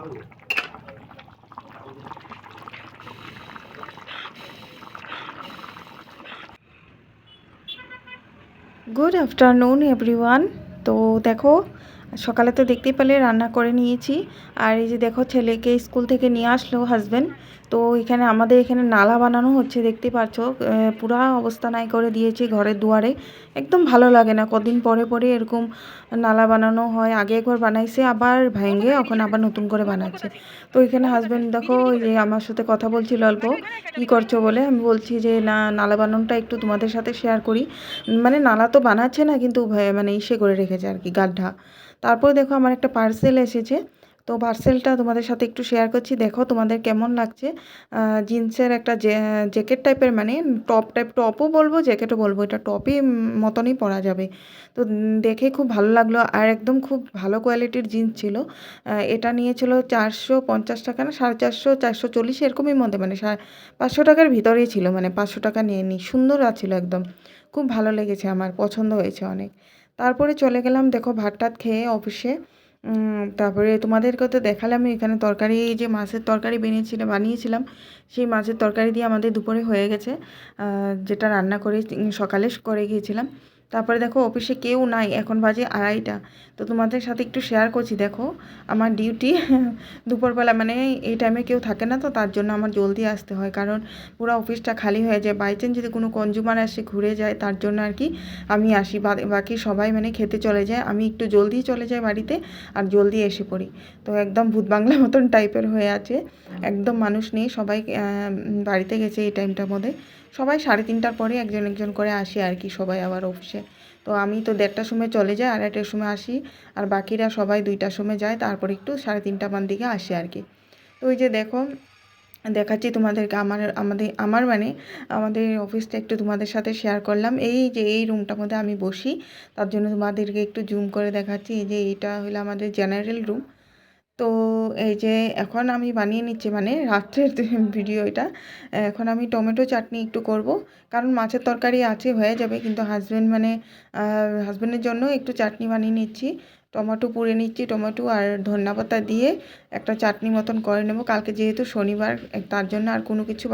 Good afternoon everyone. তো দেখো সকালে তো দেখতেই পেলে রান্না করে নিয়েছি। আর এই যে দেখো ছেলেকে স্কুল থেকে নিয়ে আসলো হাজব্যান্ড। তো এখানে আমাদের এখানে নালা বানানো হচ্ছে, দেখতে পাচ্ছ। পুরা অবস্থা নাই করে দিয়েছি ঘরের দুয়ারে। একদম ভালো লাগে না, কদিন পরে পরে এরকম নালা বানানো হয়। আগে একবার বানাইছে, আবার ভেঙে এখন আবার নতুন করে বানাচ্ছে। তো এখানে হাজব্যান্ড দেখো যে আমার সাথে কথা বলছিল অল্প, কী করছো বলে। আমি বলছি যে না, নালা বানানোটা একটু তোমাদের সাথে শেয়ার করি। মানে নালা তো বানাচ্ছে না, কিন্তু মানে ইসে করে রেখেছে আর কি, গাড্ডা। তারপর দেখো আমার একটা পার্সেল এসেছে। তো পার্সেলটা তোমাদের সাথে একটু শেয়ার করছি, দেখো তোমাদের কেমন লাগছে। জিন্সের একটা জ্যাকেট টাইপের, মানে টপ টাইপ, টপও বলবো জ্যাকেটও বলবো, এটা টপই মতনই পরা যাবে। তো দেখে খুব ভালো লাগলো, আর একদম খুব ভালো কোয়ালিটির জিন্স ছিল। এটা নিয়েছিল 450 টাকা না 450, 440 এরকমই মধ্যে, মানে 500 টাকার ভিতরেই ছিল, মানে 500 টাকা নিয়ে নি। সুন্দর আছিল একদম, খুব ভালো লেগেছে, আমার পছন্দ হয়েছে অনেক। তারপরে চলে গেলাম দেখো ভাত টাত খেয়ে অফিসে। তারপরে তোমাদেরকে তো দেখালাম এখানে তরকারি, যে মাছের তরকারি বানিয়েছিলাম, সেই মাছের তরকারি দিয়ে আমাদের দুপুরে হয়ে গেছে। যেটা রান্না করে সকালে করে গিয়েছিলাম। তারপরে দেখো অফিসে কেউ নাই, এখন বাজে 2:30টা। তো তোমাদের সাথে একটু শেয়ার করছি, দেখো আমার ডিউটি দুপুরবেলা, মানে এই টাইমে কেউ থাকে না, তো তার জন্য আমার জলদি আসতে হয়, কারণ পুরো অফিসটা খালি হয়ে যায়। বাই চান্স যদি কোনো কনজিউমার আসে ঘুরে যায়, তার জন্য আর কি আমি আসি। বাকি সবাই মানে খেতে চলে যায়, আমি একটু জলদি চলে যাই বাড়িতে, আর জলদি এসে পড়ি। তো একদম ভূত বাংলা মতন টাইপের হয়ে আছে, একদম মানুষ নেই, সবাই বাড়িতে গেছে এই টাইমটার মধ্যে। সবাই 3:30টার পরে একজন একজন করে আসে আর কি, সবাই আবার অফিসে। তো আমি তো 1:30টার সময় চলে যাই, 2:30টার সময় আসি, আর বাকিরা সবাই 2টার সময় যায়, তারপর একটু 3:30টার দিকে আসে আর কি। তো ওই যে দেখো দেখাচ্ছি তোমাদেরকে আমার মানে আমাদের অফিসটা একটু তোমাদের সাথে শেয়ার করলাম। এই যে এই রুমটার মধ্যে আমি বসি, তার জন্য তোমাদেরকে একটু জুম করে দেখাচ্ছি। এই যে এইটা হলো আমাদের জেনারেল রুম। তো এই যে এখন আমি বানিয়ে নিচ্ছি, মানে রাত্রের ভিডিও এটা। এখন আমি টমেটো চাটনি একটু করব, কারণ মাছের তরকারি আছে, হয়ে যাবে, কিন্তু হাজব্যান্ডের জন্য একটু চাটনি বানিয়ে নিচ্ছি। টমেটো পুড়ে নিচ্ছি, টমেটো আর ধনিয়া দিয়ে একটা চাটনি মতন করে নেব। কালকে যেহেতু শনিবার, তার জন্য আর কোনো কিছু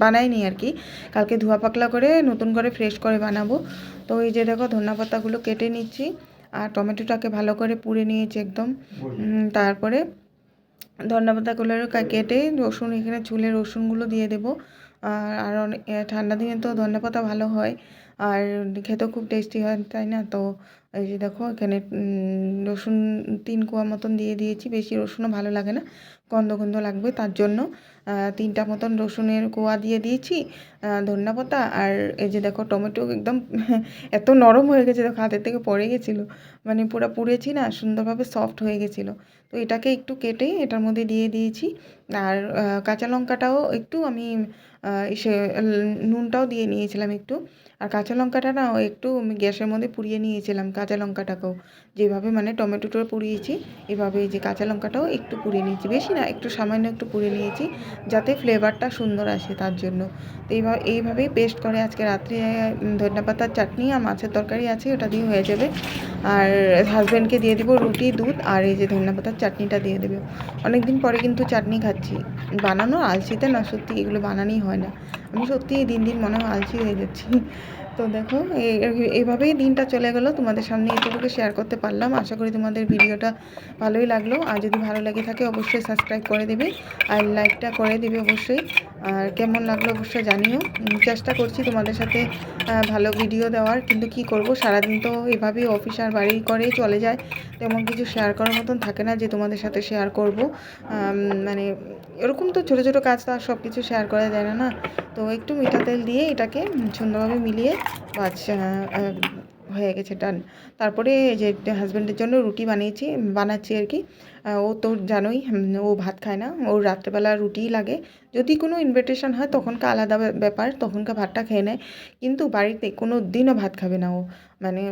বানাইনি আর কি। কালকে ধোয়া পাকলা করে নতুন করে ফ্রেশ করে বানাবো। তো এই যে দেখো ধনিয়া পাতাগুলো কেটে নিচ্ছি, আর টমেটোটাকে ভালো করে পুড়ে নিয়েছি একদম। তারপরে ধনিয়া পাতাগুলো কেটে রসুন, এখানে ছুলে রসুনগুলো দিয়ে দেবো। আর অনেক ঠান্ডা দিনে তো ধনিয়া পাতা ভালো হয়, আর খেতেও খুব টেস্টি হয়, তাই না? তো এই যে দেখো এখানে রসুন 3 কোয়া মতন দিয়ে দিয়েছি, বেশি রসুনও ভালো লাগে না, গন্ধ গন্ধ লাগবে, তার জন্য 3টা মতন রসুনের কোয়া দিয়ে দিয়েছি। ধনিয়া পাতা, আর এই যে দেখো টমেটো একদম এত নরম হয়ে গেছে, দেখো হাতের থেকে পড়ে গেছিলো, মানে পুরো পুড়েছি না, সুন্দরভাবে সফট হয়ে গেছিলো। তো এটাকে একটু কেটে এটার মধ্যে দিয়ে দিয়েছি। আর কাঁচা লঙ্কাটাও একটু আমি এসে নুনটাও দিয়ে নিয়েছিলাম একটু। আর কাঁচা লঙ্কাটা না একটু আমি গ্যাসের মধ্যে পুড়িয়ে নিয়েছিলাম, কাঁচা লঙ্কাটাকেও যেভাবে মানে টমেটোটা পুড়িয়েছি, এভাবে এই যে কাঁচা লঙ্কাটাও একটু পুড়িয়ে নিয়েছি, বেশি না, একটু সামান্য একটু পুড়িয়ে নিয়েছি, যাতে ফ্লেভারটা সুন্দর আসে তার জন্য। তো এইভাবেই পেস্ট করে আজকে রাত্রে ধনিয়া পাতার চাটনি আর মাছের তরকারি আছে, ওটা দিয়ে হয়ে যাবে। আর হাজব্যান্ডকে দিয়ে দেবো রুটি, দুধ, আর এই যে ধনিয়া পাতার চাটনিটা দিয়ে দেবে। অনেক দিন পরে কিন্তু চাটনি খাচ্ছি, বানানো আলসিতে না, সত্যি এগুলো বানানোই হয় না। আমি সত্যি দিন দিন মনে হয় আলসি হয়ে যাচ্ছি। তো দেখো এইভাবেই দিনটা চলে গেলো, তোমাদের সামনে এটুকু শেয়ার করতে পারলাম। আশা করি তোমাদের ভিডিওটা ভালোই লাগলো, আর যদি ভালো লাগে থাকে অবশ্যই সাবস্ক্রাইব করে দেবে, আর লাইকটা করে দেবে অবশ্যই। আর কেমন লাগলো অবশ্যই জানিও। চেষ্টা করছি তোমাদের সাথে ভালো ভিডিও দেওয়ার, কিন্তু কি করব, সারাদিন তো এভাবেই অফিস আর বাড়ি করেই চলে যায়, তেমন কিছু শেয়ার করার মতন থাকে না যে তোমাদের সাথে শেয়ার করব। মানে এরকম তো ছোটো ছোটো কাজ তো আর সব কিছু শেয়ার করা যায় না, না? তো একটু মিঠা তেল দিয়ে এটাকে সুন্দরভাবে মিলিয়ে হয়ে গেছে, ডান। তারপরে যে হাজব্যান্ডের জন্য রুটি বানাচ্ছি আর কি। ও তো জানোই, ও ভাত খায় না, ওর রাত্রেবেলা রুটিই লাগে। যদি কোনো ইনভিটেশন হয় তখনকার আলাদা ব্যাপার, তখনকার ভাতটা খেয়ে নেয়, কিন্তু বাড়িতে কোনো দিনও ভাত খাবে না ও, মানে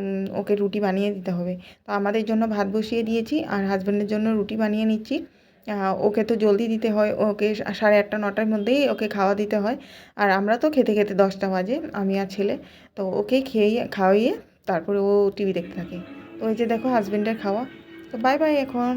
ওকে রুটি বানিয়ে দিতে হবে। তো আমাদের জন্য ভাত বসিয়ে দিয়েছি, আর হাজব্যান্ডের জন্য রুটি বানিয়ে নিচ্ছি। ওকে তো জলদি দিতে হয়, ওকে 8:30 9টার মধ্যেই ওকে খাওয়া দিতে হয়। আর আমরা তো খেতে খেতে 10টা বাজে, আমি আর ছেলে। তো ওকে খাওয়াইয়ে তারপরে ও টিভি দেখতে থাকে। তো এই যে দেখো হাজব্যান্ডের খাওয়া। তো বাই বাই এখন।